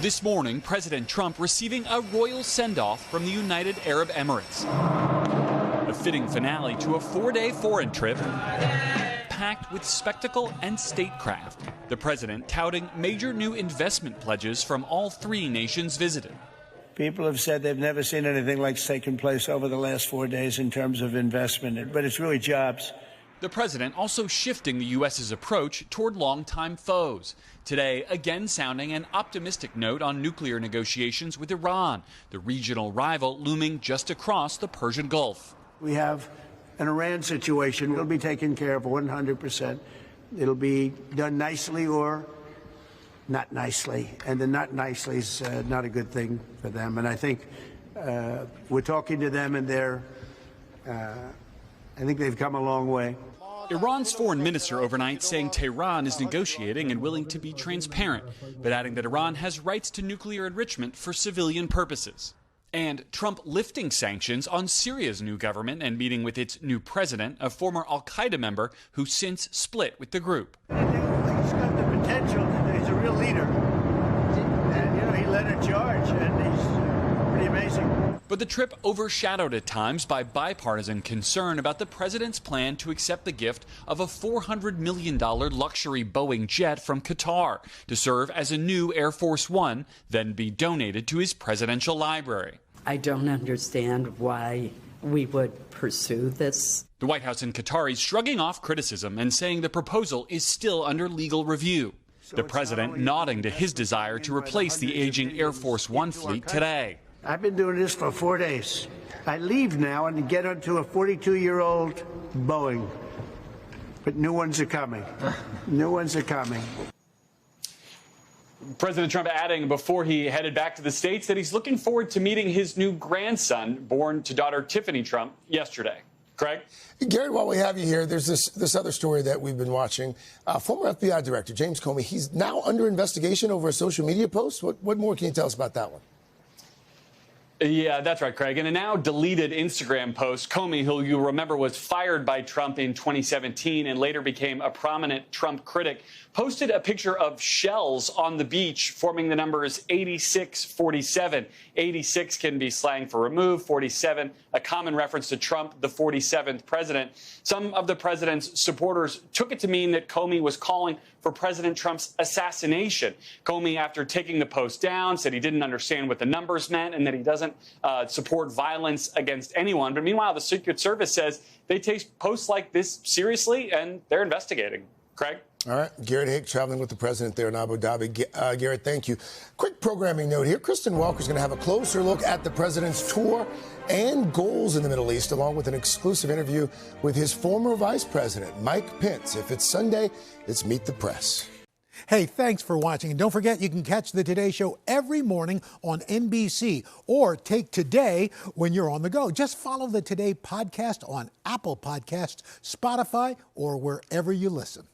This morning, President Trump receiving a royal send-off from the United Arab Emirates. A fitting finale to a 4-day foreign trip packed with spectacle and statecraft. The president touting major new investment pledges from all three nations visited. People have said they've never seen anything like's taken place over the last 4 days in terms of investment, but it's really jobs. The president also shifting the U.S.'s approach toward longtime foes. Today, again sounding an optimistic note on nuclear negotiations with Iran, the regional rival looming just across the Persian Gulf. We have an Iran situation. It'll be taken care of 100%. It'll be done nicely or not nicely. And the not nicely is not a good thing for them. And I think we're talking to them, and I think they've come a long way. Iran's foreign minister overnight saying Tehran is negotiating and willing to be transparent, but adding that Iran has rights to nuclear enrichment for civilian purposes. And Trump lifting sanctions on Syria's new government and meeting with its new president, a former al-Qaeda member who since split with the group. He's got the potential. He's a real leader. And, he led a charge, and he's pretty amazing. But the trip overshadowed at times by bipartisan concern about the president's plan to accept the gift of a $400 million luxury Boeing jet from Qatar to serve as a new Air Force One, then be donated to his presidential library. I don't understand why we would pursue this. The White House and Qataris shrugging off criticism and saying the proposal is still under legal review. The president nodding to his desire to replace the aging Air Force One fleet today. I've been doing this for 4 days. I leave now and get onto a 42-year-old Boeing. But new ones are coming. New ones are coming. President Trump adding before he headed back to the States that he's looking forward to meeting his new grandson, born to daughter Tiffany Trump, yesterday. Craig? Garrett, while we have you here, there's this other story that we've been watching. Former FBI Director James Comey, he's now under investigation over a social media post. What more can you tell us about that one? Yeah, that's right, Craig. In a now deleted Instagram post, Comey, who you'll remember was fired by Trump in 2017 and later became a prominent Trump critic, posted a picture of shells on the beach forming the numbers 8647. 86 can be slang for remove, 47 a common reference to Trump, the 47th president. Some of the president's supporters took it to mean that Comey was calling for President Trump's assassination. Comey, after taking the post down, said he didn't understand what the numbers meant and that he doesn't support violence against anyone. But meanwhile, the Secret Service says they take posts like this seriously and they're investigating. Craig? All right. Garrett Haake traveling with the president there in Abu Dhabi. Garrett, thank you. Quick programming note here. Kristen Welker's going to have a closer look at the president's tour and goals in the Middle East, along with an exclusive interview with his former vice president, Mike Pence. If it's Sunday, it's Meet the Press. Hey, thanks for watching. And don't forget, you can catch the Today Show every morning on NBC or take Today when you're on the go. Just follow the Today podcast on Apple Podcasts, Spotify, or wherever you listen.